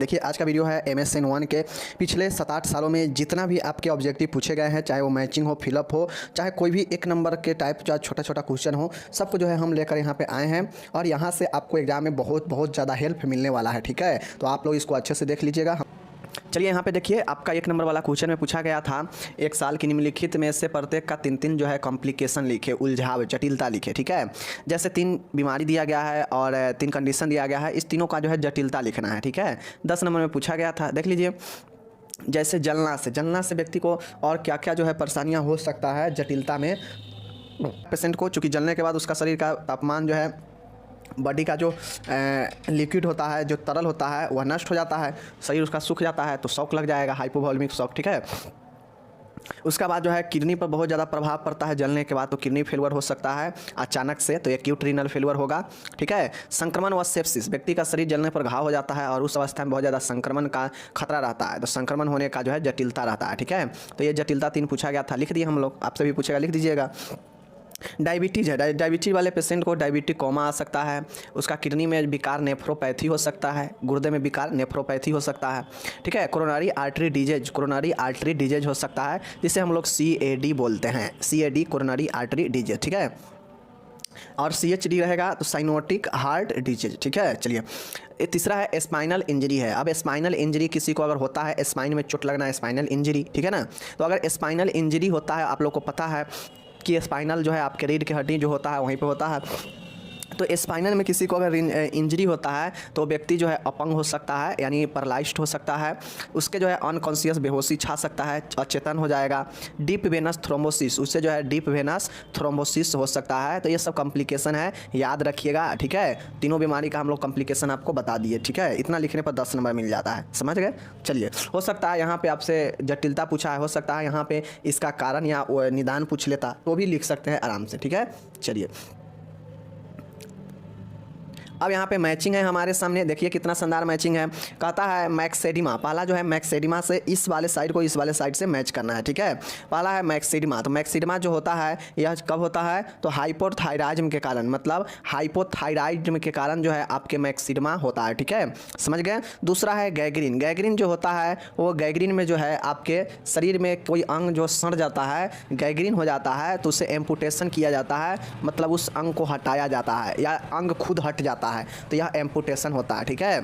देखिए आज का वीडियो है MSN1 के पिछले 7-8 सालों में जितना भी आपके ऑब्जेक्टिव पूछे गए हैं, चाहे वो मैचिंग हो, फिलअप हो, चाहे कोई भी एक नंबर के टाइप का छोटा छोटा क्वेश्चन हो, सबको जो है हम लेकर यहाँ पे आए हैं और यहाँ से आपको एग्जाम में बहुत ज़्यादा हेल्प मिलने वाला है। ठीक है, तो आप लोग इसको अच्छे से देख लीजिएगा। चलिए यहाँ पे देखिए, आपका एक नंबर वाला क्वेश्चन में पूछा गया था, एक साल की निम्नलिखित में से प्रत्येक का 3 जो है कॉम्प्लिकेशन लिखे, उलझाव, जटिलता लिखे। ठीक है, जैसे 3 बीमारी दिया गया है और 3 कंडीशन दिया गया है, इस तीनों का जो है जटिलता लिखना है। ठीक है, 10 नंबर में पूछा गया था। देख लीजिए, जैसे जलना से व्यक्ति को और क्या क्या जो है परेशानियाँ हो सकता है जटिलता में पेशेंट को, चूँकि जलने के बाद उसका शरीर का तापमान जो है, बॉडी का जो लिक्विड होता है, जो तरल होता है, वह नष्ट हो जाता है, शरीर उसका सूख जाता है, तो शॉक लग जाएगा, हाइपोवॉल्यूमिक शॉक। ठीक है, उसका बाद जो है किडनी पर बहुत ज़्यादा प्रभाव पड़ता है जलने के बाद, तो किडनी फेलियर हो सकता है अचानक से, तो एक्यूट रीनल फेलियर होगा। ठीक है, संक्रमण व सेप्सिस, व्यक्ति का शरीर जलने पर घाव हो जाता है और उस अवस्था में बहुत ज़्यादा संक्रमण का खतरा रहता है, तो संक्रमण होने का जो है जटिलता रहता है। ठीक है, तो ये जटिलता 3 पूछा गया था, लिख दिए हम लोग, आपसे भी पूछेगा, लिख दीजिएगा। डायबिटीज़ है, डायबिटीज़ वाले पेशेंट को डायबिटिक कोमा आ सकता है, उसका किडनी में विकार नेफ्रोपैथी हो सकता है, गुर्दे में विकार नेफ्रोपैथी हो सकता है। ठीक है, कोरोनरी आर्टरी डिजीज हो सकता है, जिसे हम लोग CAD बोलते हैं, CAD कोरोनरी आर्टरी डिजीज। ठीक है, और CHD रहेगा तो साइनोटिक हार्ट डिजीज। ठीक है, चलिए तीसरा है स्पाइनल इंजरी है। अब स्पाइनल इंजरी किसी को अगर होता है, स्पाइन में चोट लगना है, स्पाइनल इंजरी। ठीक है ना, तो अगर स्पाइनल इंजरी होता है, आप लोग को पता है कि स्पाइनल जो है आपके रीढ़ की हड्डी जो होता है वहीं पे होता है, तो स्पाइनल में किसी को अगर इंजरी होता है तो व्यक्ति जो है अपंग हो सकता है, यानी पैरालाइज्ड हो सकता है, उसके जो है अनकॉन्शियस बेहोशी छा सकता है, अचेतन हो जाएगा। डीप वेनस थ्रोम्बोसिस, उससे जो है डीप वेनस थ्रोम्बोसिस हो सकता है। तो ये सब कॉम्प्लिकेशन है, याद रखिएगा। ठीक है, तीनों बीमारी का हम लोग कॉम्प्लिकेशन आपको बता दिए। ठीक है, इतना लिखने पर 10 नंबर मिल जाता है, समझ गए। चलिए, हो सकता है यहाँ पे आपसे जटिलता पूछा है, हो सकता है यहाँ पे इसका कारण या निदान पूछ लेता, तो भी लिख सकते हैं आराम से। ठीक है, चलिए अब यहाँ पे मैचिंग है हमारे सामने, देखिए कितना शानदार मैचिंग है। कहता है मैक्सेडिमा, पहला जो है मैक्सेडिमा से इस वाले साइड को इस वाले साइड से मैच करना है। ठीक है, पहला है मैक्सेडिमा, तो मैक्सेडिमा जो होता है यह कब होता है, तो हाइपोथायराइज्म के कारण, मतलब हाइपोथायराइज्म के कारण जो है आपके मैक्सेडिमा होता है। ठीक है, समझ गए। दूसरा है गैग्रीन, गैग्रीन जो होता है वो गैग्रीन में जो है आपके शरीर में कोई अंग जो सड़ जाता है, गैग्रीन हो जाता है, तो उसे एम्पुटेशन किया जाता है, मतलब उस अंग को हटाया जाता है या अंग खुद हट जाता है, तो यह एम्पुटेशन होता है। ठीक है,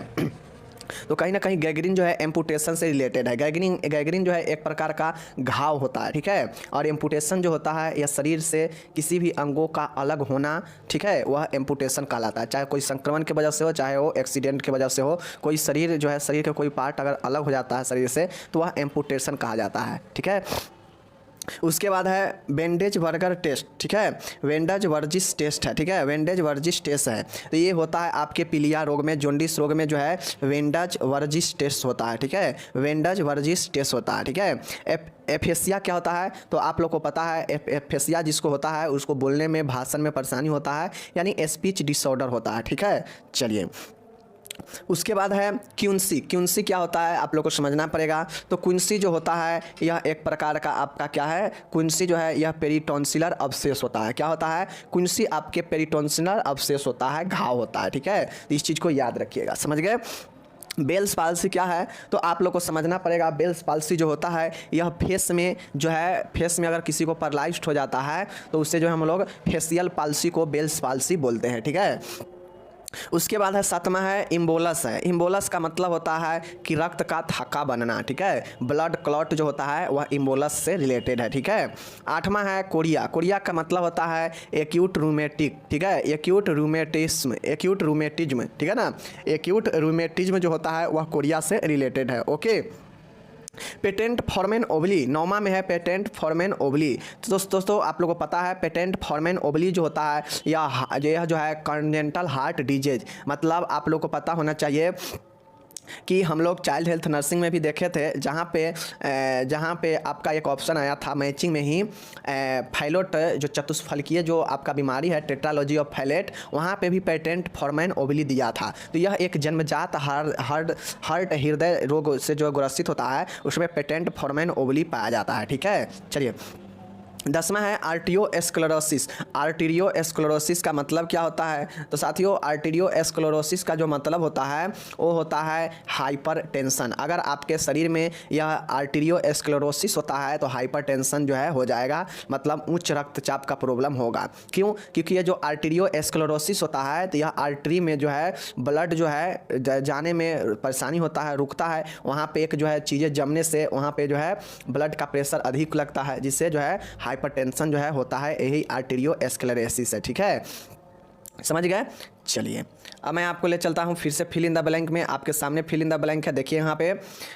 तो कहीं ना कहीं गैग्रीन जो है एम्पुटेशन से रिलेटेड है। गैग्रीन जो है एक प्रकार का घाव होता है। ठीक है, और एम्पुटेशन जो होता है यह शरीर से किसी भी अंगों का अलग होना, ठीक है, वह एम्पुटेशन कहलाता है। चाहे कोई संक्रमण की वजह से हो, चाहे वो एक्सीडेंट की वजह से हो, कोई शरीर जो है, शरीर का कोई पार्ट अगर अलग हो जाता है शरीर से, तो वह एम्पुटेशन कहा जाता है। ठीक है, उसके बाद है वेंडेज बर्गर टेस्ट। ठीक है, वेंडेज वर्जिस टेस्ट है। ठीक है, वेंडेज वर्जिस टेस्ट है, तो ये होता है आपके पीलिया रोग में, जॉन्डिस रोग में जो है वेंडेज वर्जिस टेस्ट होता है। ठीक है, वेंडेज वर्जिस टेस्ट होता है। ठीक है, एफेसिया क्या होता है, तो आप लोग को पता है एफेसिया जिसको होता है उसको बोलने में, भाषण में परेशानी होता है, यानी स्पीच डिसऑर्डर होता है। ठीक है, चलिए उसके बाद है क्यूंसी। क्यूंसी क्या होता है आप लोग को समझना पड़ेगा। तो क्यूंसी जो होता है यह एक प्रकार का आपका क्या है, क्यूंसी जो है यह पेरिटोंसिलर अब्सेस होता है। क्या होता है, क्यूंसी आपके पेरिटोंसिलर अब्सेस होता है, घाव होता है। ठीक है, तो इस चीज़ को याद रखिएगा, समझ गए। बेल्स पाल्सी क्या है, तो आप लोग को समझना पड़ेगा। बेल्स पाल्सी जो होता है यह फेस में जो है, फेस में अगर किसी को पैरालाइज्ड हो जाता है तो उससे जो हम लोग फेशियल पाल्सी को बेल्स पाल्सी बोलते हैं। ठीक है, उसके बाद है 7वां है इम्बोलस है। इम्बोलस का मतलब होता है कि रक्त का थक्का बनना। ठीक है, ब्लड क्लॉट जो होता है वह इम्बोलस से रिलेटेड है। ठीक है, 8वां है कोरिया। कोरिया का मतलब होता है एक्यूट रूमेटिक। ठीक है, एक्यूट रूमेटिज्म, ठीक है ना, एक्यूट रूमेटिज्म जो होता है वह कोरिया से रिलेटेड है। ओके, पेटेंट फॉर्मेन ओबली, 9वां में है पेटेंट फॉर्मेन ओबली। तो दोस्तों आप लोगों को पता है पेटेंट फॉर्मेन ओबली जो होता है यह जो है कॉन्जेनिटल हार्ट डिजीज, मतलब आप लोग को पता होना चाहिए कि हम लोग चाइल्ड हेल्थ नर्सिंग में भी देखे थे, जहाँ पे आपका एक ऑप्शन आया था मैचिंग में ही, फैलोट जो चतुष्फलकीय जो आपका बीमारी है, टेट्रालॉजी ऑफ फैलेट, वहाँ पे भी पेटेंट फॉर्मेन ओबली दिया था। तो यह एक जन्मजात हार्ट हृदय रोग से जो ग्रसित होता है उसमें पेटेंट फॉर्मेन ओबली पाया जाता है। ठीक है, चलिए 10वां है आर्टियोस्क्लेरोसिस। आर्टीरियोस्क्लेरोसिस का मतलब क्या होता है? तो साथियों आर्टीरियोस्क्लेरोसिस का जो मतलब होता है वो होता है हाइपरटेंशन। अगर आपके शरीर में यह आर्टीरियोस्क्लेरोसिस होता है तो हाइपरटेंशन जो है हो जाएगा, मतलब उच्च रक्तचाप का प्रॉब्लम होगा। क्यों? क्योंकि ये जो आर्टीरियोस्क्लेरोसिस होता है तो यह आर्टरी में जो है ब्लड जो है जाने में परेशानी होता है, रुकता है, वहाँ पे एक जो है चीज़ें जमने से वहाँ पे जो है ब्लड का प्रेशर अधिक लगता है, जिससे जो है हाइपरटेंशन जो है होता है। यही आर्टीरियोस्क्लेरोसिस है। ठीक है, समझ गए? चलिए अब मैं आपको ले चलता हूँ फिर से फिल इन द ब्लैंक में। आपके सामने फिल इन द ब्लैंक है, देखिए यहाँ पे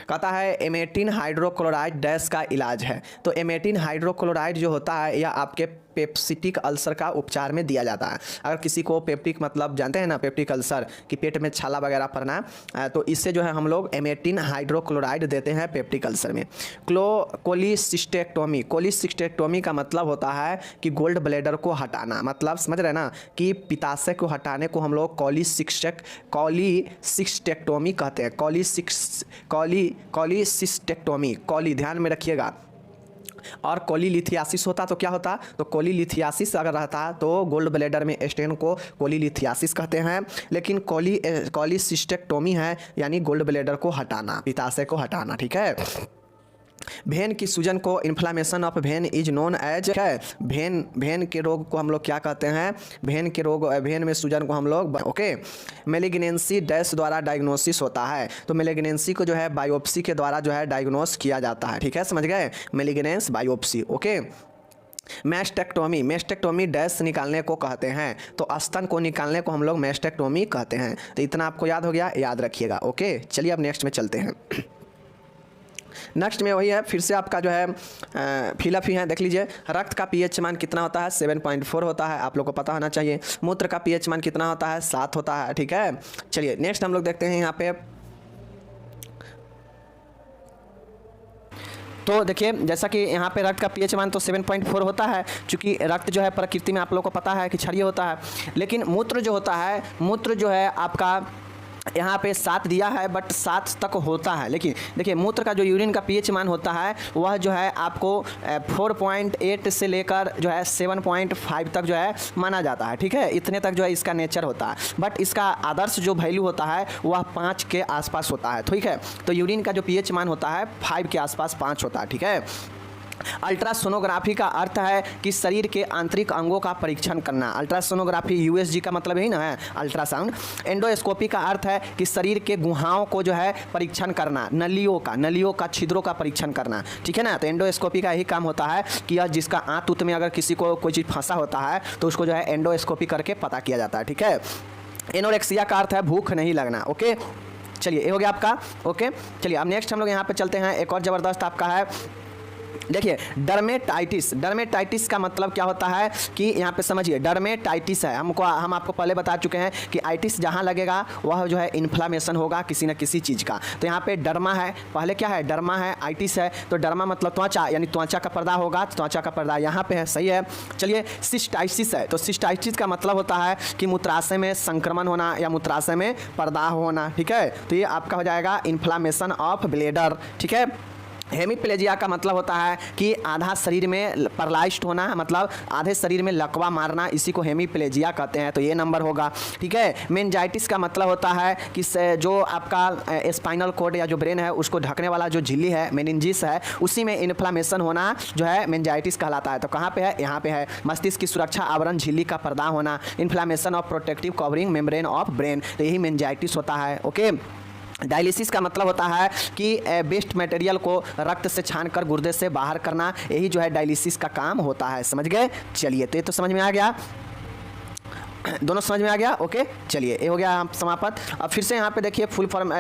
कहता है एमेटिन हाइड्रोक्लोराइड डैश का इलाज है। तो एमेटिन हाइड्रोक्लोराइड जो होता है यह आपके पेप्सिटिक अल्सर का उपचार में दिया जाता है। अगर किसी को पेप्टिक मतलब जानते हैं ना, पेप्टिक अल्सर कि पेट में छाला वगैरह पड़ना, तो इससे जो है हम लोग एमेटिन हाइड्रोक्लोराइड देते हैं पेप्टिक अल्सर में। कोलिसिस्टेक्टोमी। कोलिसिस्टेक्टोमी का मतलब होता है कि गोल्ड ब्लैडर को हटाना, मतलब समझ रहे ना कि पित्ताशय को हटाने को हम लोग कोलिसिस्टेक्टोमी कहते हैं। कोलिसिस्टेक्टोमी, कॉली ध्यान में रखिएगा। और कोलीलिथियासिस होता तो क्या होता? तो कोलीलिथियासिस अगर रहता तो गोल्ड ब्लैडर में स्टेन को कोलीलिथियासिस कहते हैं, लेकिन कोलिसिस्टेक्टोमी है यानी गोल्ड ब्लैडर को हटाना, पित्ताशय को हटाना। ठीक है, भेन की सूजन को inflammation of vein is known as है। भेन के रोग को हम लोग क्या कहते हैं? भेन में सूजन को हम लोग ओके। मेलिग्नेंसी डैश द्वारा डायग्नोसिस होता है। तो मेलिग्नेंसी को जो है बायोप्सी के द्वारा जो है डायग्नोस किया जाता है। ठीक है, समझ गए? मेलिग्नेंस बायोप्सी। ओके। मैस्टेक्टोमी डैश निकालने को कहते हैं। तो स्तन को निकालने को हम लोग मैस्टेक्टोमी कहते हैं। तो इतना आपको याद हो गया, याद रखिएगा। ओके, चलिए अब नेक्स्ट में चलते हैं। नेक्स्ट में वही है, फिर से आपका जो है फिलअप ही है। देख लीजिए, रक्त का पीएच मान कितना होता है? 7.4 होता है, आप लोग को पता होना चाहिए। मूत्र का पीएच मान कितना होता है? 7 होता है। ठीक है, चलिए नेक्स्ट हम लोग देखते हैं यहाँ पे। तो देखिए जैसा कि यहाँ पे रक्त का पीएच मान तो 7.4 होता है, क्योंकि रक्त जो है प्रकृति में आप लोग को पता है कि क्षारीय होता है। लेकिन मूत्र जो होता है, मूत्र जो है आपका यहाँ पे 7 दिया है, बट 7 तक होता है। लेकिन देखिए मूत्र का जो यूरिन का पीएच मान होता है वह जो है आपको 4.8 से लेकर जो है 7.5 तक जो है माना जाता है। ठीक है, इतने तक जो है इसका नेचर होता है, बट इसका आदर्श जो वैल्यू होता है वह 5 के आसपास होता है। ठीक है, तो यूरिन का जो पीएच मान होता है 5 के आसपास, 5 होता है। ठीक है, अल्ट्रासोनोग्राफी का अर्थ है कि शरीर के आंतरिक अंगों का परीक्षण करना। अल्ट्रासोनोग्राफी यूएसजी का मतलब यही ना है, अल्ट्रासाउंड। एंडोस्कोपी का अर्थ है कि शरीर के गुहाओं को जो है परीक्षण करना, नलियों का छिद्रों का परीक्षण करना। ठीक है ना, तो एंडोस्कोपी का यही काम होता है कि यह जिसका आंत उत में अगर किसी को कोई चीज़ फंसा होता है तो उसको जो है एंडोस्कोपी करके पता किया जाता है। ठीक है, एनोरेक्सिया का अर्थ है भूख नहीं लगना। ओके, चलिए ये हो गया आपका। ओके, चलिए अब नेक्स्ट हम लोग यहाँ पे चलते हैं। एक और ज़बरदस्त आपका है, देखिए डर्मेटाइटिस का मतलब क्या होता है कि यहाँ पे समझिए, डर्मेटाइटिस है, हम आपको पहले बता चुके हैं कि आइटिस जहाँ लगेगा वह जो है इन्फ्लामेशन होगा किसी न किसी चीज़ का। तो यहाँ पे डर्मा है, पहले क्या है? डर्मा है, आइटिस है। तो डर्मा मतलब त्वचा, यानी त्वचा का पर्दा होगा, तो त्वचा का पर्दा यहाँ पे है, सही है। चलिए सिस्टाइटिस है, तो सिस्टाइटिस का मतलब होता है कि मूत्राशय में संक्रमण होना या मूत्राशय में पर्दा होना। ठीक है, तो ये आपका हो जाएगा इन्फ्लामेशन ऑफ ब्लेडर। ठीक है, हेमीप्लेजिया का मतलब होता है कि आधा शरीर में पैरालाइज्ड होना, मतलब आधे शरीर में लकवा मारना, इसी को हेमीप्लेजिया कहते हैं। तो ये नंबर होगा। ठीक है, मेनिंजाइटिस का मतलब होता है कि जो आपका स्पाइनल कॉर्ड या जो ब्रेन है उसको ढकने वाला जो झिल्ली है, मेनिंजिस है, उसी में इन्फ्लामेशन होना जो है मेनिंजाइटिस कहलाता है। तो कहाँ पे है? यहाँ पे है। मस्तिष्क की सुरक्षा आवरण झिल्ली का पर्दा होना, inflammation of protective covering membrane of brain, तो यही मेनिंजाइटिस होता है। ओके, डायलिसिस का मतलब होता है कि वेस्ट मटेरियल को रक्त से छानकर गुर्दे से बाहर करना, यही जो है डायलिसिस का काम होता है। समझ गए? चलिए, तो ये तो समझ में आ गया, दोनों समझ में आ गया। ओके, चलिए ये हो गया समाप्त। अब फिर से यहाँ पे देखिए full form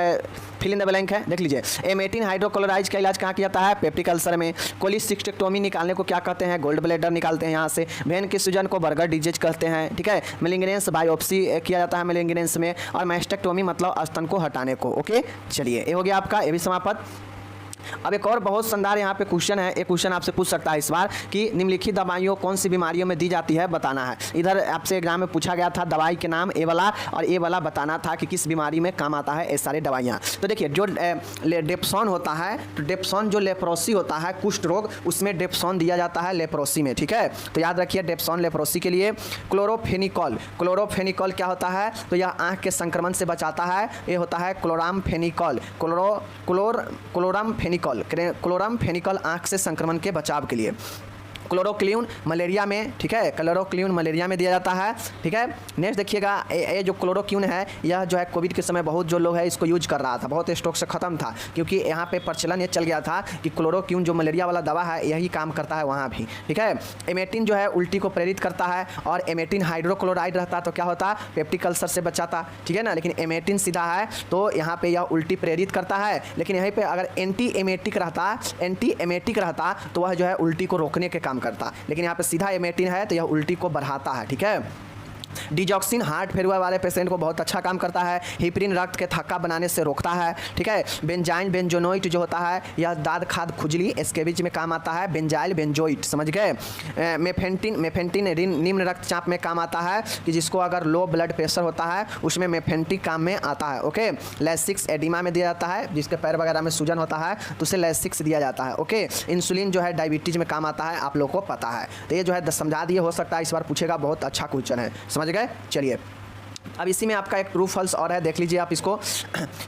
fill in the blank है, देख लीजिए। एमेटिन हाइड्रोक्लोराइड का इलाज कहाँ किया जाता है? पेप्टिक अल्सर में। कोलिसिस्टेक्टोमी निकालने को क्या कहते हैं? गोल्ड ब्लैडर निकालते हैं यहाँ से। भेन की सूजन को बर्गर डिजीज कहते हैं। ठीक है, मेलिग्नेंस बायोप्सी किया जाता है मेलिग्नेंस में। और मैस्टेक्टोमी मतलब स्तन को हटाने को। ओके, चलिए ये हो गया आपका, ये भी समाप्त। अब एक और बहुत शानदार यहाँ पे क्वेश्चन है, एक क्वेश्चन आपसे पूछ सकता है इस बार कि निम्नलिखित दवाइयों कौन सी बीमारियों में दी जाती है बताना है। इधर आपसे एग्जाम में पूछा गया था दवाई के नाम ए वाला और ए वाला बताना था कि किस बीमारी में काम आता है ये सारी दवाइयाँ। तो देखिए जो डेप्सॉन होता है, तो डेप्सॉन जो लेप्रोसी होता है कुष्ठ रोग, उसमें डेप्सॉन दिया जाता है लेप्रोसी में, ठीक है। तो याद रखिए डेप्सॉन लेप्रोसी के लिए। क्लोरोफेनिकॉल, क्लोरोफेनिकॉल क्या होता है, तो यह आँख के संक्रमण से बचाता है, ये होता है क्लोरामफेनिकॉल। क्लोरामफेनिकॉल आँख से संक्रमण के बचाव के लिए। क्लोरोक्विन मलेरिया में, ठीक है, क्लोरोक्विन मलेरिया में दिया जाता है, ठीक है। नेक्स्ट देखिएगा ये जो क्लोरोक्विन है यह जो है कोविड के समय बहुत जो लोग है इसको यूज कर रहा था, बहुत स्टॉक से ख़त्म था क्योंकि यहाँ पे प्रचलन ये चल गया था कि क्लोरोक्विन जो मलेरिया वाला दवा है यही काम करता है वहाँ भी, ठीक है। एमेटिन जो है उल्टी को प्रेरित करता है और एमेटिन हाइड्रोक्लोराइड रहता तो क्या होता, पेप्टिक अल्सर से बचाता, ठीक है ना। लेकिन एमेटिन सीधा है तो यहाँ पे यह उल्टी प्रेरित करता है, लेकिन यहीं पे अगर एंटी एमेटिक रहता तो वह जो है उल्टी को रोकने के काम करता, लेकिन यहाँ पे सीधा एमेटिन है तो यह उल्टी को बढ़ाता है, ठीक है। डिजॉक्सिन हार्ट फेलियर वाले पेशेंट को बहुत अच्छा काम करता है। हिपरिन रक्त के थक्का बनाने से रोकता है, ठीक है। बेंजाइल बेंजोनोइट जो होता है यह दाद खाद खुजली इसके बीच में काम आता है, बेंजाइल बेंजोइट, समझ गए। मेफेंटिन निम्न रक्तचाप में काम आता है कि जिसको अगर लो ब्लड प्रेशर होता है उसमें मेफेंटिन काम में आता है, ओके। लैसिक्स एडिमा में दिया जाता है, जिसके पैर वगैरह में सूजन होता है तो उसे लैसिक्स दिया जाता है, ओके। इंसुलिन जो है डायबिटीज में काम आता है, आप लोग को पता है। तो ये जो है समझा दिए, हो सकता है इस बार पूछेगा, बहुत अच्छा क्वेश्चन है, समझ गए। चलिए अब इसी में आपका एक ट्रू फॉल्स और है, देख लीजिए आप इसको।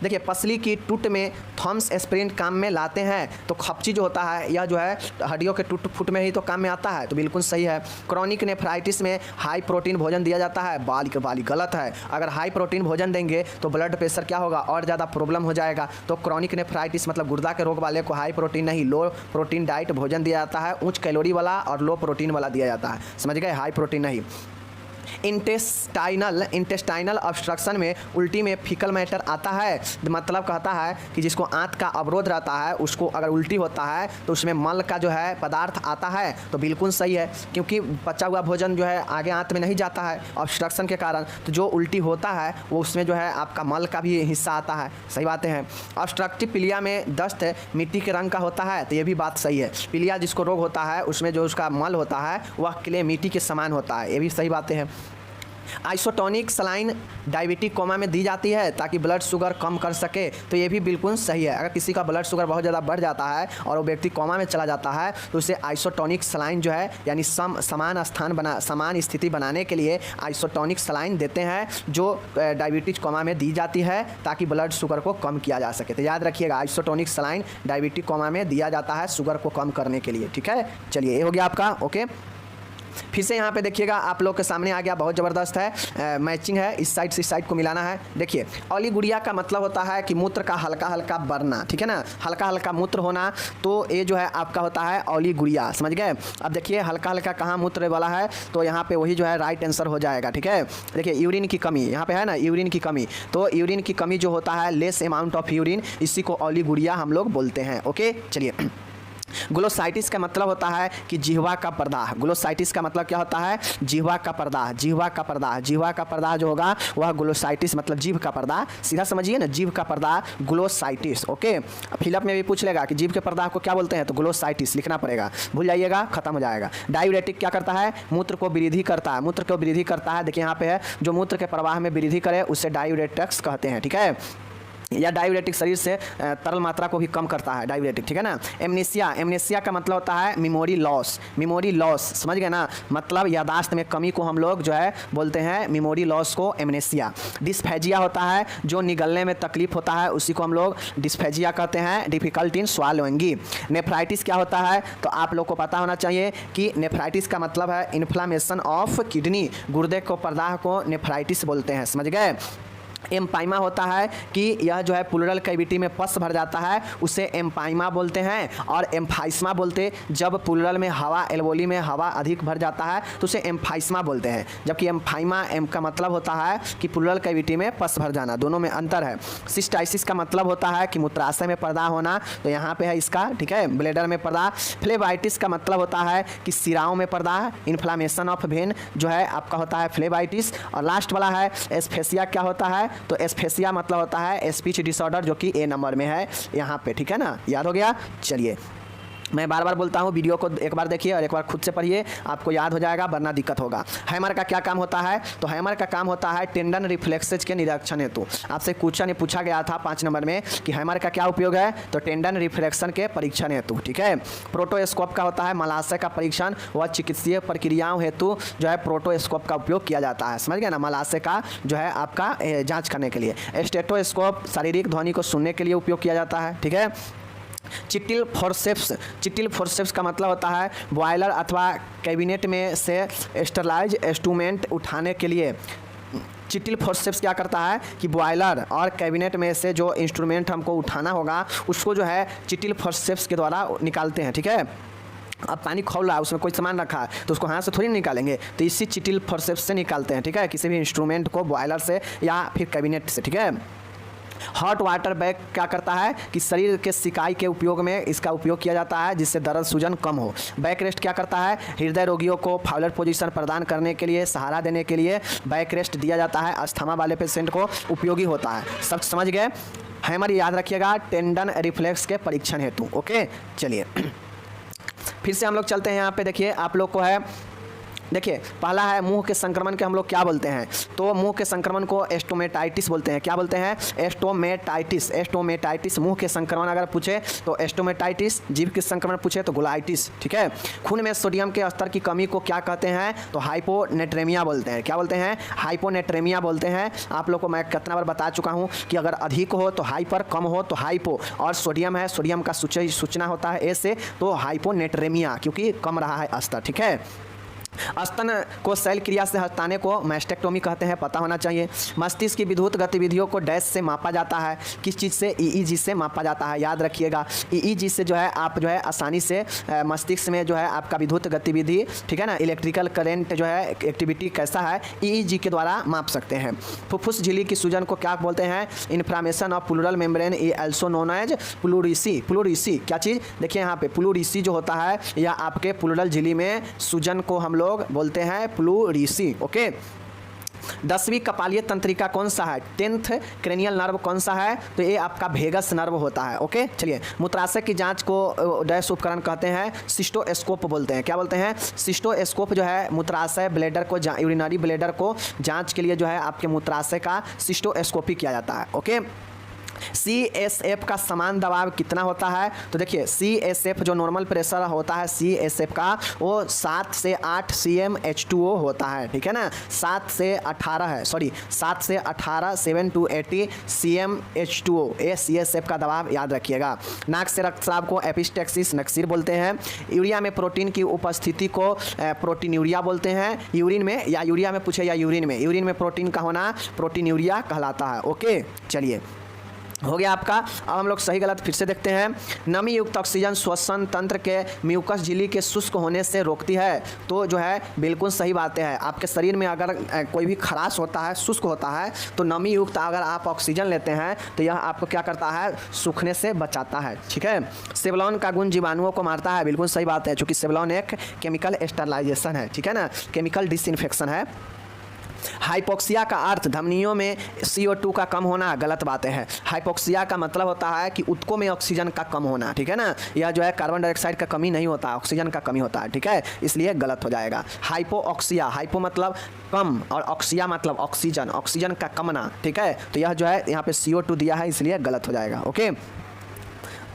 देखिए पसली की टूट में थॉम्स एस्पिरिन काम में लाते हैं, तो खपची जो होता है यह जो है हड्डियों के टूट फूट में ही तो काम में आता है, तो बिल्कुल सही है। क्रॉनिक नेफ्राइटिस में हाई प्रोटीन भोजन दिया जाता है, बाली गलत है। अगर हाई प्रोटीन भोजन देंगे तो ब्लड प्रेशर क्या होगा, और ज़्यादा प्रॉब्लम हो जाएगा। तो क्रॉनिक नेफ्राइटिस मतलब गुर्दा के रोग वाले को हाई प्रोटीन नहीं, लो प्रोटीन डाइट भोजन दिया जाता है, उच्च कैलोरी वाला और लो प्रोटीन वाला दिया जाता है, समझ गए, हाई प्रोटीन नहीं। इंटेस्टाइनल ऑब्स्ट्रक्शन में उल्टी में फीकल मैटर आता है, मतलब कहता है कि जिसको आंत का अवरोध रहता है उसको अगर उल्टी होता है तो उसमें मल का जो है पदार्थ आता है, तो बिल्कुल सही है क्योंकि बचा हुआ भोजन जो है आगे आंत में नहीं जाता है ऑब्स्ट्रक्शन के कारण, तो जो उल्टी होता है वो उसमें जो है आपका मल का भी हिस्सा आता है, सही बातें हैं। ऑब्स्ट्रक्टिव पीलिया में दस्त मिट्टी के रंग का होता है, तो ये भी बात सही है। पीलिया जिसको रोग होता है उसमें जो उसका मल होता है वह क्ले मिट्टी के समान होता है, ये भी सही बातें हैं। आइसोटोनिक सलाइन डायबिटिक कोमा में दी जाती है ताकि ब्लड शुगर कम कर सके, तो ये भी बिल्कुल सही है। अगर किसी का ब्लड शुगर बहुत ज़्यादा बढ़ जाता है और वो व्यक्ति कोमा में चला जाता है तो उसे आइसोटोनिक सलाइन जो है यानी समान स्थिति बनाने के लिए आइसोटोनिक सलाइन देते हैं, जो डायबिटीज कोमा में दी जाती है ताकि ब्लड शुगर को कम किया जा सके। तो याद रखिएगा आइसोटोनिक सलाइन डायबिटिक कोमा में दिया जाता है शुगर को कम करने के लिए, ठीक है। चलिए ये हो गया आपका, ओके। फिर से यहाँ पे देखिएगा आप लोग के सामने आ गया, बहुत ज़बरदस्त है, मैचिंग है, इस साइड से इस साइड को मिलाना है। देखिए ऑलिगुरिया का मतलब होता है कि मूत्र का हल्का हल्का बढ़ना, ठीक है ना, हल्का हल्का मूत्र होना, तो ये जो है आपका होता है ऑलिगुरिया, समझ गए। अब देखिए हल्का हल्का कहाँ मूत्र वाला है, तो यहाँ पे वही जो है राइट आंसर हो जाएगा, ठीक है। देखिए यूरिन की कमी यहाँ पे है ना, यूरिन की कमी, तो यूरिन की कमी जो होता है लेस अमाउंट ऑफ यूरिन, इसी को ऑलिगुरिया हम लोग बोलते हैं, ओके। चलिए ग्लोसाइटिस का मतलब होता है कि जिह्वा का प्रदाह, ग्लोसाइटिस का मतलब क्या होता है, जिह्वा का प्रदाह, जिह्वा का प्रदाह, जिह्वा का प्रदाह जो होगा वह ग्लोसाइटिस मतलब जीभ का प्रदाह, सीधा समझिए ना, जीभ का प्रदाह ग्लोसाइटिस, ओके। फिलअप में भी पूछ लेगा कि जीभ के प्रदाह को क्या बोलते हैं, तो ग्लोसाइटिस लिखना पड़ेगा, भूल जाइएगा, खत्म हो जाएगा। डायूरेटिक क्या करता है, मूत्र को वृद्धि करता है, मूत्र को वृद्धि करता है, देखिए यहाँ पे है, जो मूत्र के प्रवाह में वृद्धि करे उसे डायूरेटिक्स कहते हैं, ठीक है। या डायूरेटिक शरीर से तरल मात्रा को भी कम करता है डायूरेटिक, ठीक है ना। एमनेसिया, एमनेसिया का मतलब होता है मेमोरी लॉस, मेमोरी लॉस, समझ गए ना, मतलब यादाश्त में कमी को हम लोग जो है बोलते हैं मेमोरी लॉस को एमनेसिया। डिस्फेजिया होता है जो निगलने में तकलीफ होता है, उसी को हम लोग डिस्फेजिया कहते हैं, डिफिकल्ट इन स्वालोइंग। नेफ्राइटिस क्या होता है, तो आप लोग को पता होना चाहिए कि नेफ्राइटिस का मतलब है इन्फ्लामेशन ऑफ किडनी, गुर्दे को प्रदाह को नेफ्राइटिस बोलते हैं, समझ गए। एम्पाइमा होता है कि यह जो है प्लूरल कैविटी में पस भर जाता है, उसे एम्पाइमा बोलते हैं। और एम्फाइस्मा बोलते जब प्लूरल में हवा, एल्वोली में हवा अधिक भर जाता है तो उसे एम्फाइस्मा बोलते हैं, जबकि एम्फाइमा एम का मतलब होता है कि प्लूरल कैविटी में पस भर जाना, दोनों में अंतर है। सिस्टाइसिस का मतलब होता है कि मूत्राशय में पर्दा होना, तो यहाँ पे है इसका, ठीक है, ब्लेडर में पर्दा। फ्लेबाइटिस का मतलब होता है कि सिराओं में पर्दा, इन्फ्लामेशन ऑफ वेन जो है आपका होता है फ्लेबाइटिस। और लास्ट वाला है एस्फेसिया, क्या होता है, तो एस्फेसिया मतलब होता है स्पीच डिसऑर्डर, जो कि ए नंबर में है यहाँ पे, ठीक है ना, याद हो गया। चलिए मैं बार बार बोलता हूँ, वीडियो को एक बार देखिए और एक बार खुद से पढ़िए, आपको याद हो जाएगा, वरना दिक्कत होगा। हैमर का क्या काम होता है? तो हैमर का काम होता है टेंडन रिफ्लेक्सेज के निरीक्षण हेतु। आपसे क्वेश्चन ये पूछा गया था 5 नंबर में कि हैमर का क्या उपयोग है, तो टेंडन रिफ्लेक्शन के परीक्षण हेतु, ठीक है। प्रोटोस्कोप का होता है मलाशय का परीक्षण व चिकित्सीय प्रक्रियाओं हेतु जो है प्रोटोस्कोप का उपयोग किया जाता है, समझ गया ना, मलाशय का जो है आपका जाँच करने के लिए। स्टेथोस्कोप शारीरिक ध्वनि को सुनने के लिए उपयोग किया जाता है, ठीक है। चिटिल फोर्सेप्स का मतलब होता है बॉयलर अथवा कैबिनेट में से स्टरलाइज इंस्ट्रूमेंट उठाने के लिए। चिटिल फोर्सेप्स क्या करता है कि बॉयलर और कैबिनेट में से जो इंस्ट्रूमेंट हमको उठाना होगा उसको जो है चिटिल फोर्सेप्स के द्वारा निकालते हैं, ठीक है। अब पानी खोल रहा है, उसमें कोई सामान रखा है तो उसको हाथ से थोड़ी निकालेंगे, तो इसी चिटिल फोर्सेप्स से निकालते हैं, ठीक है, किसी भी इंस्ट्रूमेंट को बॉयलर से या फिर कैबिनेट से, ठीक है। हॉट वाटर बैग क्या करता है कि शरीर के सिकाई के उपयोग में इसका उपयोग किया जाता है जिससे दर्द सूजन कम हो। बैक रेस्ट क्या करता है, हृदय रोगियों को फाउलर पोजीशन प्रदान करने के लिए, सहारा देने के लिए बैक रेस्ट दिया जाता है, अस्थमा वाले पेशेंट को उपयोगी होता है। सब समझ गए। हैमर याद रखिएगा टेंडन रिफ्लेक्स के परीक्षण हेतु, ओके। चलिए फिर से हम लोग चलते हैं, यहाँ पे देखिए आप लोग को है, देखिए पहला है मुंह के संक्रमण के हम लोग क्या बोलते हैं, तो मुंह के संक्रमण को एस्टोमेटाइटिस बोलते हैं। क्या बोलते हैं? एस्टोमेटाइटिस मुंह के संक्रमण अगर पूछे तो एस्टोमेटाइटिस, जीभ के संक्रमण पूछे तो ग्लोलाइटिस, ठीक है। खून में सोडियम के स्तर की कमी को क्या कहते हैं, तो हाइपोनेट्रेमिया बोलते हैं। क्या बोलते हैं? हाइपोनेट्रेमिया बोलते हैं। आप लोग को मैं कितना बार बता चुका हूँ कि अगर अधिक हो तो हाइपर, कम हो तो हाइपो, और सोडियम है, सोडियम का सूचना होता है ए से, तो हाइपोनेट्रेमिया क्योंकि कम रहा है स्तर, ठीक है। स्तन को शैल क्रिया से हटाने को मैस्टेक्टोमी कहते हैं, पता होना चाहिए। मस्तिष्क की विद्युत गतिविधियों को डैश से मापा जाता है, किस चीज़ से? ईईजी से मापा जाता है, याद रखिएगा। ईईजी से जो है आप जो है आसानी से मस्तिष्क में जो है आपका विद्युत गतिविधि, ठीक है ना, इलेक्ट्रिकल करंट जो है एक्टिविटी कैसा है, ईईजी के द्वारा माप सकते हैं। फुफ्फुस झिल्ली की सूजन को क्या बोलते हैं? इन्फ्लामेशन ऑफ प्लूरल मेम्ब्रेन, ये ऑल्सो नोन एज प्लूरिसी। क्या चीज़? देखिए यहाँ पे प्लूरिसी जो होता है या आपके प्लूरल झिल्ली में सूजन को हम लोग बोलते हैं प्लूरिसी, ओके। 10वीं कपालीय तंत्रिका कौन सा है? 10th क्रेनियल नर्व कौन सा है? तो ये आपका भेगस नर्व होता है, ओके। चलिए मूत्राशय की जांच को डैश उपकरण कहते हैं, सिस्टोस्कोप बोलते हैं। क्या बोलते हैं? सिस्टोस्कोप जो है मूत्राशय ब्लेडर को, यूरिनरी ब्लेडर को जांच के लिए जो है आपके मूत्राशय का सिस्टोस्कोपी किया जाता है, ओके। CSF का समान दबाव कितना होता है? तो देखिए CSF जो नॉर्मल प्रेशर होता है CSF का, वो 7 से 8 cm H2O होता है, ठीक है ना। 7 से 18 7 to 80 cm H2O, ये CSF का दबाव याद रखिएगा। नाक से रक्तस्राव को एपिस्टेक्सिस नक्सीर बोलते हैं। यूरिया में प्रोटीन की उपस्थिति को प्रोटीन यूरिया बोलते हैं। यूरिन में, या यूरिया में पूछे या यूरिन में प्रोटीन का होना प्रोटीन यूरिया कहलाता है, ओके। चलिए हो गया आपका। अब हम लोग सही गलत फिर से देखते हैं। नमी युक्त ऑक्सीजन श्वसन तंत्र के म्यूकस झिल्ली के शुष्क होने से रोकती है, तो जो है बिल्कुल सही बातें हैं। आपके शरीर में अगर कोई भी खराश होता है, शुष्क होता है, तो नमी युक्त अगर आप ऑक्सीजन लेते हैं तो यह आपको क्या करता है? सूखने से बचाता है, ठीक है। सेवलॉन का गुण जीवाणुओं को मारता है, बिल्कुल सही बात है, क्योंकि सेवलॉन एक केमिकल स्टरलाइजेशन है, ठीक है ना, केमिकल डिसइंफेक्शन है। हाइपोक्सिया का अर्थ धमनियों में CO2 का कम होना, गलत बातें हैं। हाइपोक्सिया का मतलब होता है कि ऊतकों में ऑक्सीजन का कम होना, ठीक है ना। यह जो है कार्बन डाइऑक्साइड का कमी नहीं होता, ऑक्सीजन का कमी होता है, ठीक है, इसलिए गलत हो जाएगा। हाइपोऑक्सिया, हाइपो मतलब कम और ऑक्सिया मतलब ऑक्सीजन, ऑक्सीजन का कमना, ठीक है, तो यह जो है यहाँ पे CO2 दिया है इसलिए गलत हो जाएगा, ओके।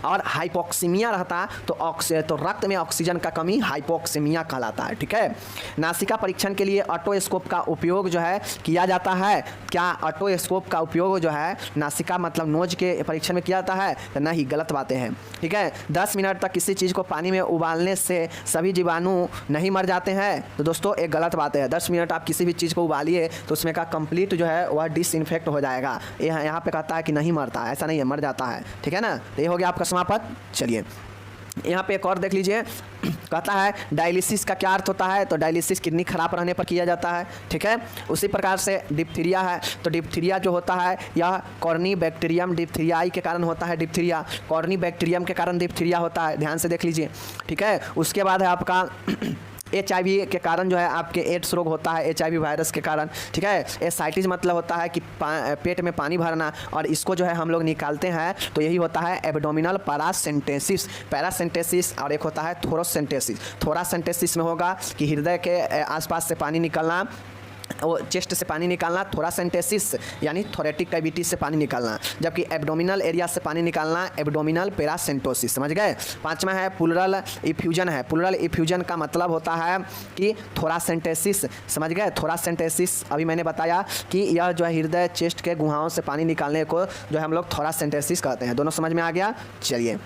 और हाइपोक्सीमिया रहता तो रक्त में ऑक्सीजन का कमी हाइपोक्सीमिया कहलाता है, ठीक है। नासिका परीक्षण के लिए ऑटोस्कोप का उपयोग जो है किया जाता है। क्या ऑटोस्कोप का उपयोग जो है नासिका मतलब नोज के परीक्षण में किया जाता है? तो नहीं, गलत बातें हैं, ठीक है। 10 मिनट तक किसी चीज़ को पानी में उबालने से सभी जीवाणु नहीं मर जाते हैं, तो दोस्तों एक गलत बात है। 10 मिनट आप किसी भी चीज़ को उबालिए तो उसमें का कंप्लीट जो है वह डिसइंफेक्ट हो जाएगा। यहाँ पे कहता है कि नहीं मरता, ऐसा नहीं है, मर जाता है, ठीक है ना। तो ये हो गया आपका समापत। चलिए यहाँ पे एक और देख लीजिए, कहता है डायलिसिस का क्या अर्थ होता है? तो डायलिसिस किडनी खराब रहने पर किया जाता है, ठीक है। उसी प्रकार से डिप्थीरिया है, तो डिप्थीरिया जो होता है यह कॉर्नी बैक्टीरियम डिप्थीरियाई के कारण होता है। डिप्थीरिया कॉर्नी बैक्टीरियम के कारण डिप्थीरिया होता है, ध्यान से देख लीजिए, ठीक है। उसके बाद है आपका HIV के कारण जो है आपके एड्स रोग होता है, HIV वायरस के कारण, ठीक है। एसाइटिस मतलब होता है कि पेट में पानी भरना, और इसको जो है हम लोग निकालते हैं तो यही होता है एब्डोमिनल पैरासेंटेसिस, और एक होता है थोरोसेंटेसिस। थोरासेंटेसिस में होगा कि हृदय के आसपास से पानी निकलना, वो चेस्ट से पानी निकालना, थोरासेंटेसिस यानी थोरेटिक कैविटी से पानी निकालना, जबकि एब्डोमिनल एरिया से पानी निकालना एब्डोमिनल पैरासेंटोसिस। समझ गए। पांचवा है प्लूरल इफ्यूजन है। प्लूरल इफ्यूजन का मतलब होता है कि थोरासेंटेसिस, समझ गए। थोरासेंटेसिस अभी मैंने बताया कि यह जो है हृदय चेस्ट के गुहाओं से पानी निकालने को जो है हम लोग थोरासेंटेसिस कहते हैं। दोनों समझ में आ गया। चलिए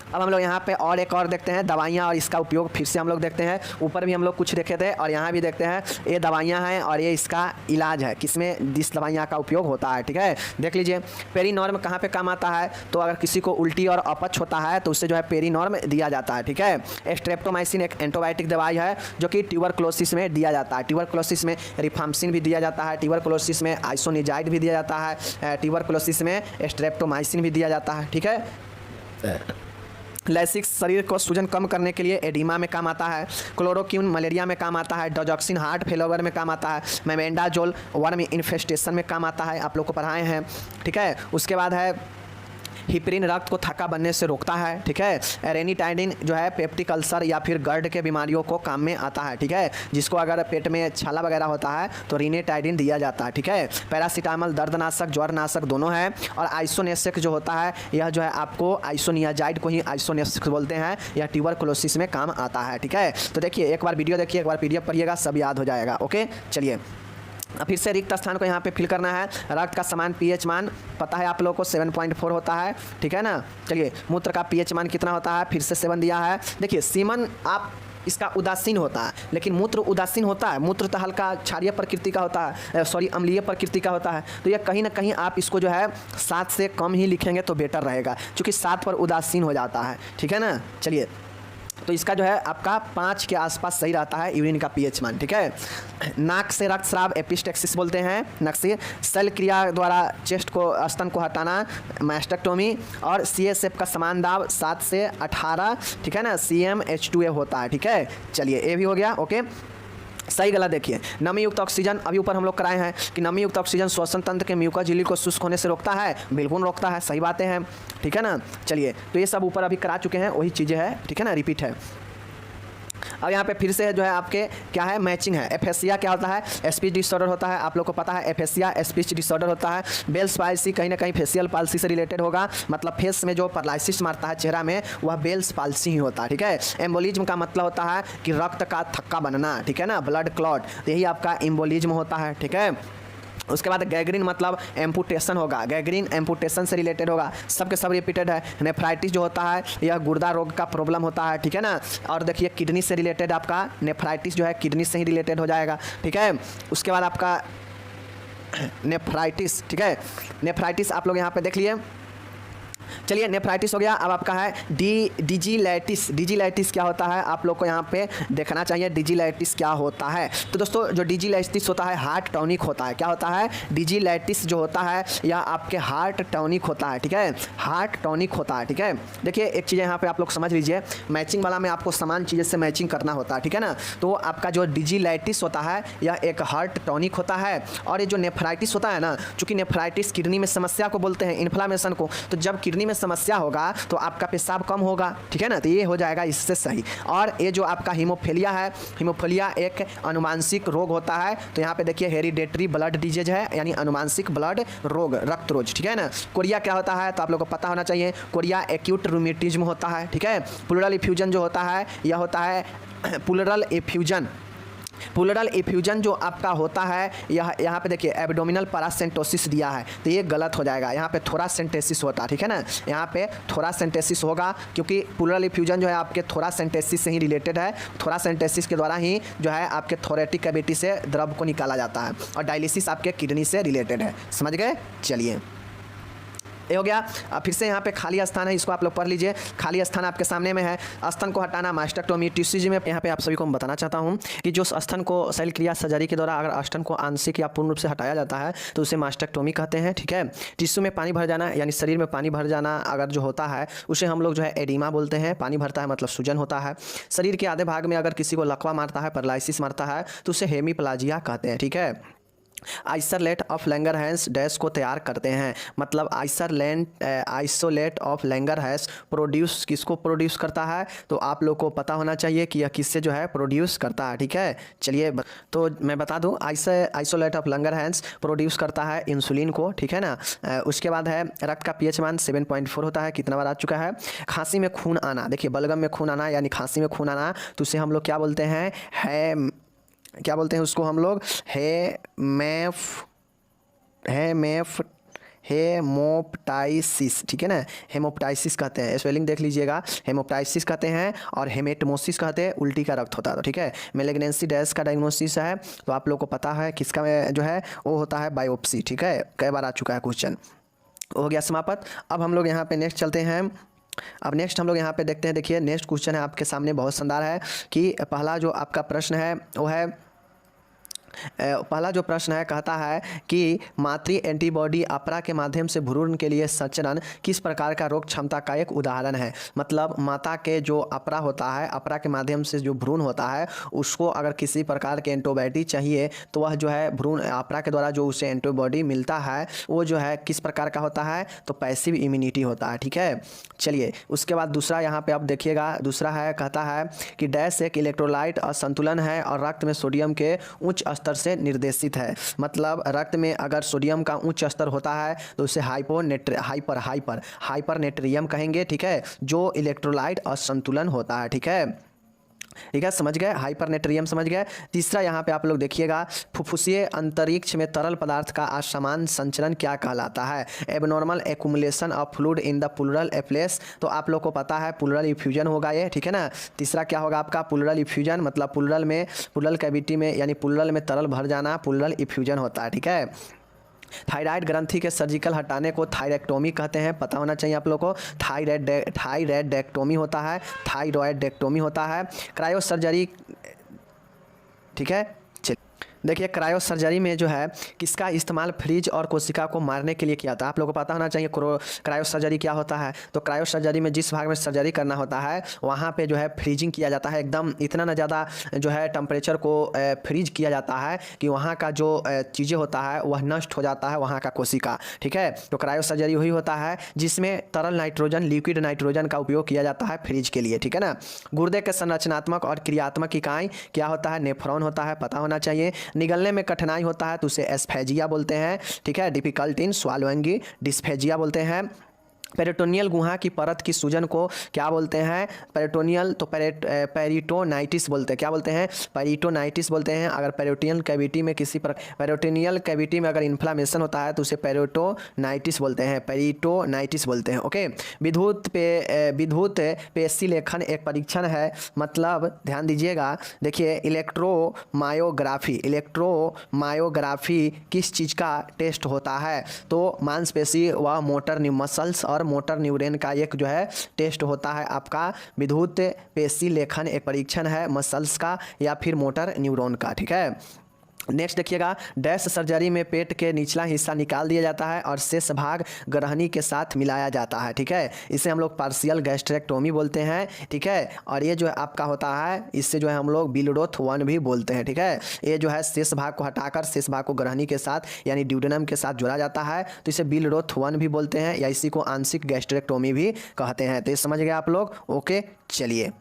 अब हम लोग यहाँ पे और एक और देखते हैं दवाइयाँ और इसका उपयोग फिर से हम लोग देखते हैं। ऊपर भी हम लोग कुछ देखे थे और यहाँ भी देखते हैं। ये दवाइयाँ हैं और ये इसका इलाज है, किसमें जिस दवाइयाँ का उपयोग होता है, ठीक है। देख लीजिए पेरीनॉर्म कहाँ पे काम आता है, तो अगर किसी को उल्टी और अपच होता है तो उससे जो है पेरीनॉर्म दिया जाता है, ठीक है। स्ट्रेप्टोमाइसिन एक एंटीबायोटिक दवाई है जो कि ट्यूबरक्लोसिस में दिया जाता है। ट्यूबरक्लोसिस में रिफाम्सिन भी दिया जाता है, ट्यूबरक्लोसिस में आइसोनिजाइड भी दिया जाता है, ट्यूबरक्लोसिस में स्ट्रेप्टोमाइसिन भी दिया जाता है, ठीक है। लैसिक्स शरीर को सूजन कम करने के लिए एडिमा में काम आता है। क्लोरोक्विन मलेरिया में काम आता है। डोजॉक्सिन हार्ट फेलोवर में काम आता है। मेमेंडाजोल वर्म इन्फेस्टेशन में काम आता है, आप लोग को पढ़ाए हैं, ठीक है। उसके बाद है हिपरिन रक्त को थक्का बनने से रोकता है, ठीक है। रेनिटाइडिन जो है पेप्टिक अल्सर या फिर गर्ड के बीमारियों को काम में आता है, ठीक है। जिसको अगर पेट में छाला वगैरह होता है तो रेनिटाइडिन दिया जाता है, ठीक है। पैरासीटामल दर्दनाशक ज्वरनाशक दोनों है। और आइसोनेसिक जो होता है यह जो है आपको आइसोनियाजाइड को ही आइसोनेसिक बोलते हैं, यह ट्यूबरकुलोसिस में काम आता है, ठीक है। तो देखिए एक बार वीडियो देखिए, एक बार PDF पढ़िएगा, सब याद हो जाएगा। ओके चलिए फिर से रिक्त स्थान को यहाँ पे फिल करना है। रक्त का समान pH मान पता है आप लोगों को 7.4 होता है, ठीक है ना। चलिए मूत्र का pH मान कितना होता है, फिर से 7 दिया है। देखिए सीमन आप इसका उदासीन होता है, लेकिन मूत्र उदासीन होता है। मूत्र तो हल्का क्षारीय प्रकृति का होता है, अम्लीय प्रकृति का होता है। तो यह कहीं ना कहीं आप इसको जो है 7 से कम ही लिखेंगे तो बेटर रहेगा, क्योंकि 7 पर उदासीन हो जाता है, ठीक है ना। चलिए तो इसका जो है आपका 5 के आसपास सही रहता है यूरिन का pH मान, ठीक है। नाक से रक्तस्राव एपिस्टेक्सिस बोलते हैं। नाक से शल्य क्रिया द्वारा चेस्ट को स्तन को हटाना मैस्टेक्टोमी। और CSF का समान दाब 7 से 18, ठीक है ना। CmH2a होता है, ठीक है। चलिए ये भी हो गया। ओके सही गलत देखिए। नमी युक्त ऑक्सीजन अभी ऊपर हम लोग कराए हैं कि नमी युक्त ऑक्सीजन श्वसन तंत्र के म्यूकस झिल्ली को शुष्क होने से रोकता है, बिल्कुल रोकता है, सही बातें हैं, ठीक है ना। चलिए तो ये सब ऊपर अभी करा चुके हैं, वही चीज़ें हैं, ठीक है ना, रिपीट है। अब यहाँ पे फिर से जो है आपके क्या है मैचिंग है। एफेसिया क्या होता है, स्पीच डिसऑर्डर होता है, आप लोग को पता है एफेसिया स्पीच डिसऑर्डर होता है। बेल्स पाल्सी कहीं ना कहीं फेशियल पाल्सी से रिलेटेड होगा, मतलब फेस में जो पैरालिसिस मारता है चेहरा में वह बेल्स पाल्सी ही होता है, ठीक है। एम्बोलिज्म का मतलब होता है कि रक्त का थक्का बनना, ठीक है ना, ब्लड क्लॉट, यही आपका एम्बोलिज्म होता है, ठीक है। उसके बाद गैग्रीन मतलब एम्पुटेशन होगा, गैग्रीन एम्पुटेशन से रिलेटेड होगा, सबके सब रिपीटेड है। नेफ्राइटिस जो होता है यह गुर्दा रोग का प्रॉब्लम होता है, ठीक है ना। और देखिए किडनी से रिलेटेड आपका नेफ्राइटिस जो है किडनी से ही रिलेटेड हो जाएगा, ठीक है। उसके बाद आपका नेफ्राइटिस, ठीक है, नेफ्राइटिस आप लोग यहाँ पे देख लिए। चलिए नेफ्राइटिस हो गया। अब आपका है डिजिलाइटिस। डिजिलाइटिस क्या होता है आप लोग को यहाँ पे देखना चाहिए, डिजिलाइटिस क्या होता है। तो दोस्तों जो डिजिलाइटिस होता है हार्ट टॉनिक होता है। क्या होता है, डिजिलाइटिस जो होता है यह आपके हार्ट टॉनिक होता है, ठीक है, हार्ट टॉनिक होता है, ठीक है। देखिए एक चीज़ यहाँ पे आप लोग समझ लीजिए, मैचिंग वाला में आपको समान चीज़ें से मैचिंग करना होता है, ठीक है ना। तो आपका जो डिजिलाइटिस होता है यह एक हार्ट टॉनिक होता है। और ये जो नेफ्राइटिस होता है ना, चूँकि नेफ्राइटिस किडनी में समस्या को बोलते हैं, इन्फ्लामेशन को, तो जब किडनी में समस्या होगा तो आपका पेशाब कम होगा, ठीक है ना, तो ये हो जाएगा इससे सही। और ये जो आपका हीमोफीलिया है, हीमोफीलिया एक अनुवांशिक रोग होता है। तो यहाँ पे देखिए हेरिडेटरी ब्लड डिजीज है, यानी अनुवांशिक ब्लड रोग, रक्त रोग, ठीक है ना। कोरिया क्या होता है तो आप लोग को पता होना चाहिए, कोरिया एक्यूट रूमेटिज्म होता है, ठीक है। प्लूरल इफ्यूजन जो होता है यह होता है प्लूरल इफ्यूजन। प्लूरल इफ्यूजन जो आपका होता है यह यहाँ पे देखिए एब्डोमिनल पैरासेंटोसिस दिया है, तो ये गलत हो जाएगा, यहाँ पे थोरासेंटेसिस होता है, ठीक है ना। यहाँ पे थोरासेंटेसिस होगा क्योंकि प्लूरल इफ्यूजन जो है आपके थोरासेंटेसिस से ही रिलेटेड है। थोरासेंटेसिस के द्वारा ही जो है आपके थोरेटिक कैविटी से द्रव को निकाला जाता है। और डायलिसिस आपके किडनी से रिलेटेड है, समझ गए। चलिए ये हो गया। फिर से यहाँ पे खाली स्थान है, इसको आप लोग पढ़ लीजिए। खाली स्थान आपके सामने में है। स्तन को हटाना मास्टेक्टोमी। टिश्यू में यहाँ पे आप सभी को मैं बताना चाहता हूँ कि जो स्तन को शल्य क्रिया सर्जरी के द्वारा अगर स्तन को आंशिक या पूर्ण रूप से हटाया जाता है तो उसे मास्टेक्टोमी कहते हैं, ठीक है। टिश्यू में पानी भर जाना यानी शरीर में पानी भर जाना अगर जो होता है उसे हम लोग जो है एडिमा बोलते हैं। पानी भरता है मतलब सूजन होता है। शरीर के आधे भाग में अगर किसी को लकवा मारता है, पैरालिसिस मारता है तो उसे हेमीप्लाजिया कहते हैं, ठीक है। आइसोलेट ऑफ लैंगरहैंस डैश को तैयार करते हैं, मतलब आइसोलेट ऑफ लैंगरहैंस प्रोड्यूस किसको प्रोड्यूस करता है, तो आप लोग को पता होना चाहिए कि यह किससे जो है प्रोड्यूस करता है, ठीक है। चलिए तो मैं बता दूं, आइसोलेट ऑफ लैंगरहैंस प्रोड्यूस करता है इंसुलिन को, ठीक है ना। उसके बाद है रक्त का पीएच मान 7.4 होता है, कितना बार आ चुका है। खांसी में खून आना, देखिए बलगम में खून आना यानी खांसी में खून आना तो उसे हम लोग क्या बोलते हैं, क्या बोलते हैं उसको हम लोग, हेमोप्टाइसिस, ठीक है ना। हेमोप्टाइसिस कहते हैं, स्पेलिंग देख लीजिएगा। हेमोप्टाइसिस कहते हैं और हेमेटोमोसिस कहते हैं, उल्टी का रक्त होता है, तो ठीक है। मैलिग्नेंसी डैश का डायग्नोसिस है तो आप लोग को पता है किसका जो है वो होता है बायोप्सी, ठीक है। कई बार आ चुका है क्वेश्चन, हो गया समाप्त। अब हम लोग यहाँ पे नेक्स्ट चलते हैं। अब नेक्स्ट हम लोग यहाँ पे देखते हैं। देखिए नेक्स्ट क्वेश्चन है आपके सामने, बहुत शानदार है कि पहला जो आपका प्रश्न है वो है, पहला जो प्रश्न है कहता है कि मातृ एंटीबॉडी अपरा के माध्यम से भ्रूण के लिए संचरण किस प्रकार का रोग क्षमता का एक उदाहरण है। मतलब माता के जो अपरा होता है, अपरा के माध्यम से जो भ्रूण होता है उसको अगर किसी प्रकार के एंटीबॉडी चाहिए तो वह जो है भ्रूण अपरा के द्वारा जो उसे एंटीबॉडी मिलता है वो जो है किस प्रकार का होता है, तो पैसिव इम्यूनिटी होता है, ठीक है। चलिए उसके बाद दूसरा यहाँ पे आप देखिएगा, दूसरा है कहता है कि डैश एक इलेक्ट्रोलाइट असंतुलन है और रक्त में सोडियम के उच्च स्तर से निर्देशित है। मतलब रक्त में अगर सोडियम का उच्च स्तर होता है तो उसे हाइपरनेट्रियम कहेंगे, ठीक है, जो इलेक्ट्रोलाइट असंतुलन होता है, ठीक है। ठीक है, समझ गए, हाइपरनेट्रियम समझ गए। तीसरा यहाँ पे आप लोग देखिएगा, फुफ्फुसीय अंतरिक्ष में तरल पदार्थ का असमान संचरण क्या कहलाता है। Abnormal accumulation of fluid in the pleural एप्लेस, तो आप लोग को पता है प्लूरल इफ्यूजन होगा ये, ठीक है ना। तीसरा क्या होगा आपका, प्लूरल इफ्यूजन, मतलब प्लूरल कैविटी में यानी प्लूरल में तरल भर जाना प्लूरल इफ्यूजन होता है, ठीक है। थायराइड ग्रंथि के सर्जिकल हटाने को थायरेक्टोमी कहते हैं, पता होना चाहिए आप लोगों को। थायराइडेक्टोमी होता है, थायरॉयडेक्टोमी होता है। क्रायो सर्जरी, ठीक है। देखिए क्रायो सर्जरी में जो है किसका इस्तेमाल फ्रीज और कोशिका को मारने के लिए किया था, आप लोगों को पता होना चाहिए। क्रायो सर्जरी क्या होता है, तो क्रायो सर्जरी में जिस भाग में सर्जरी करना होता है वहाँ पे जो है फ्रीजिंग किया जाता है, एकदम इतना ना ज़्यादा जो है टेम्परेचर को फ्रीज किया जाता है कि वहाँ का जो चीज़ें होता है वह नष्ट हो जाता है, वहाँ का कोशिका, ठीक है। तो क्रायो सर्जरी वही होता है जिसमें तरल नाइट्रोजन, लिक्विड नाइट्रोजन का उपयोग किया जाता है फ्रीज के लिए, ठीक है ना। गुर्दे के संरचनात्मक और क्रियात्मक इकाई क्या होता है, नेफ्रॉन होता है, पता होना चाहिए। निगलने में कठिनाई होता है तो उसे एस्फेजिया बोलते हैं, ठीक है। डिफिकल्ट इन स्वालोइंग डिस्फेजिया बोलते हैं। पेरिटोनियल गुहा की परत की सूजन को क्या बोलते हैं, पेरिटोनियल, तो पेरिटोनाइटिस बोलते हैं, क्या बोलते हैं, पेरिटोनाइटिस बोलते हैं। अगर पेरिटोनियल कैविटी में पेरिटोनियल कैविटी में अगर इन्फ्लामेशन होता है तो उसे पेरिटोनाइटिस बोलते हैं, पेरिटोनाइटिस बोलते हैं, ओके। विद्युत पेशी लेखन एक परीक्षण है, मतलब ध्यान दीजिएगा। देखिए इलेक्ट्रोमायोग्राफी किस चीज़ का टेस्ट होता है, तो मांसपेशी व मोटर मसल्स और मोटर न्यूरॉन का एक जो है टेस्ट होता है आपका। विद्युत पेशी लेखन एक परीक्षण है मसल्स का या फिर मोटर न्यूरॉन का, ठीक है। नेक्स्ट देखिएगा, डैश सर्जरी में पेट के निचला हिस्सा निकाल दिया जाता है और शेष भाग ग्रहणी के साथ मिलाया जाता है, ठीक है। इसे हम लोग पार्शियल गैस्ट्रेक्टोमी बोलते हैं, ठीक है। और ये जो है आपका होता है, इससे जो है हम लोग बिलरोथ 1 भी बोलते हैं, ठीक है। ये जो है शेष भाग को हटाकर शेष भाग को ग्रहणी के साथ यानी ड्यूडेनम के साथ जोड़ा जाता है तो इसे बिलरोथ 1 भी बोलते हैं या इसी को आंशिक गैस्ट्रेक्टोमी भी कहते हैं। तो ये समझ गए आप लोग, ओके। चलिए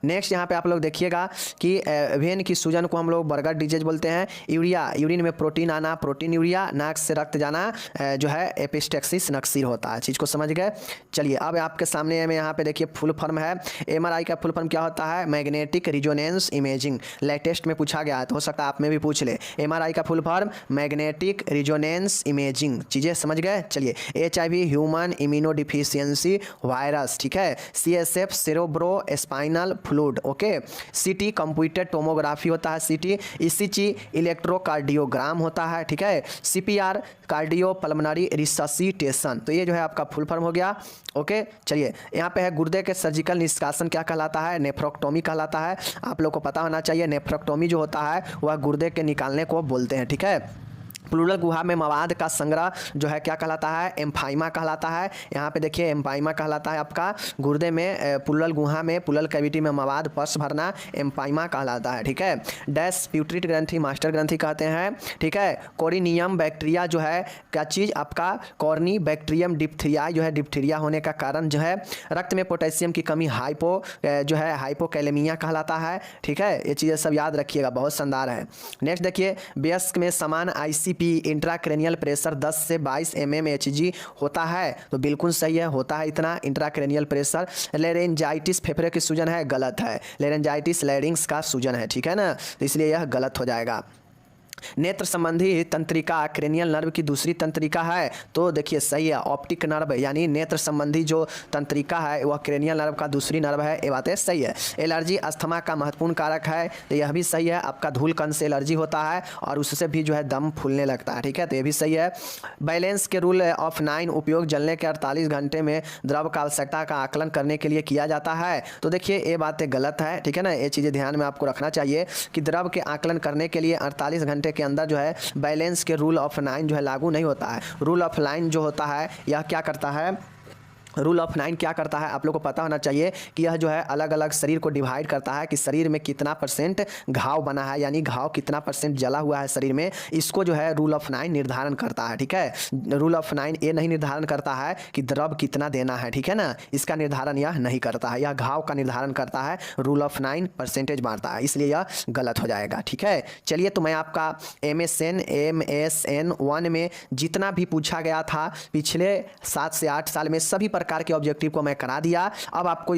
नेक्स्ट यहाँ पे आप लोग देखिएगा कि वेन की सूजन को हम लोग बर्गर डिजीज बोलते हैं। यूरिन में प्रोटीन आना, प्रोटीन यूरिया, नाक से रक्त जाना जो है एपिस्टेक्सिस नक्सीर होता है। चीज़ को समझ गए। चलिए अब आपके सामने में यहाँ पे देखिए फुल फॉर्म है। MRI का फुल फॉर्म क्या होता है, मैग्नेटिक रिजोनेंस इमेजिंग। लेटेस्ट में पूछा गया है तो हो सकता है आप में भी पूछ ले। MRI का full form magnetic resonance imaging. चीज़ें समझ गए। चलिए HIV ह्यूमन इम्यूनोडिफिशियंसी वायरस, ठीक है। CSF cerebro spinal signal fluid, okay. सीटी कंप्यूटेड टोमोग्राफी होता है, सीटी। ईसीजी इलेक्ट्रोकार्डियोग्राम होता है, ठीक है। CPR cardio pulmonary resuscitation. तो ये जो है आपका फुल फॉर्म हो गया, ओके। चलिए यहाँ पे है गुर्दे के सर्जिकल निष्कासन क्या कहलाता है, नेफ्रोक्टोमी कहलाता है। आप लोग को पता होना चाहिए नेफ्रोक्टोमी जो होता है वह गुर्दे के निकालने को बोलते हैं, ठीक है। प्लूरल गुहा में मवाद का संग्रह जो है क्या कहलाता है, एम्फाइमा कहलाता है। यहाँ पे देखिए एम्फाइमा कहलाता है आपका गुर्दे में प्लूरल गुहा में प्लूरल कैविटी में मवाद पस भरना एम्फाइमा कहलाता है, ठीक है। डैश प्यूटरिट ग्रंथि मास्टर ग्रंथि कहते हैं, ठीक है। कोरिनियम बैक्टीरिया जो है क्या चीज़ आपका कॉर्नी बैक्टीरियम डिप्थीरिया जो है डिप्थीरिया होने का कारण जो है रक्त में पोटेशियम की कमी जो है हाइपोकैलेमिया कहलाता है, ठीक है। ये चीज़ें सब याद रखिएगा, बहुत शानदार है। नेक्स्ट देखिए वयस्क में समान आईसीपी इंट्राक्रेनियल प्रेशर 10 से 22 mmHg होता है, तो बिल्कुल सही है, होता है इतना इंट्राक्रेनियल प्रेशर। लेरेंजाइटिस फेफड़े की सूजन है, गलत है। लेरेंजाइटिस लैरिंग्स का सूजन है, ठीक है ना, तो इसलिए यह गलत हो जाएगा। नेत्र संबंधी तंत्रिका क्रेनियल नर्व की दूसरी तंत्रिका है, तो देखिए सही है, ऑप्टिक नर्व यानी नेत्र संबंधी जो तंत्रिका है वह क्रेनियल नर्व का दूसरी नर्व है, ये बातें सही है। एलर्जी अस्थमा का महत्वपूर्ण कारक है, तो यह भी सही है, आपका धूल कण से एलर्जी होता है और उससे भी जो है दम फूलने लगता है, ठीक है, तो ये भी सही है। बैलेंस के रूल ऑफ 9 उपयोग जलने के 48 घंटे में द्रव का आवश्यकता का आकलन करने के लिए किया जाता है, तो देखिए ये बातें गलत है, ठीक है ना, ये चीज़ें ध्यान में आपको रखना चाहिए कि द्रव के आकलन करने के लिए 48 घंटे के अंदर जो है बैलेंस के रूल ऑफ 9 जो है लागू नहीं होता है। रूल ऑफ 9 जो होता है यह क्या करता है, रूल ऑफ 9 क्या करता है आप लोग को पता होना चाहिए कि यह जो है अलग अलग शरीर को डिवाइड करता है कि शरीर में कितना % घाव बना है, यानी घाव कितना % जला हुआ है शरीर में, इसको जो है रूल ऑफ 9 निर्धारण करता है, ठीक है। रूल ऑफ 9 ये नहीं निर्धारण करता है कि द्रव कितना देना है, ठीक है ना, इसका निर्धारण यह नहीं करता है, यह घाव का निर्धारण करता है। रूल ऑफ 9 % मारता है, इसलिए यह गलत हो जाएगा, ठीक है। चलिए तो मैं आपका MSN 1 में जितना भी पूछा गया था पिछले 7 से 8 साल में सभी प्रकार के ऑब्जेक्टिव को मैं करा दिया। अब आपको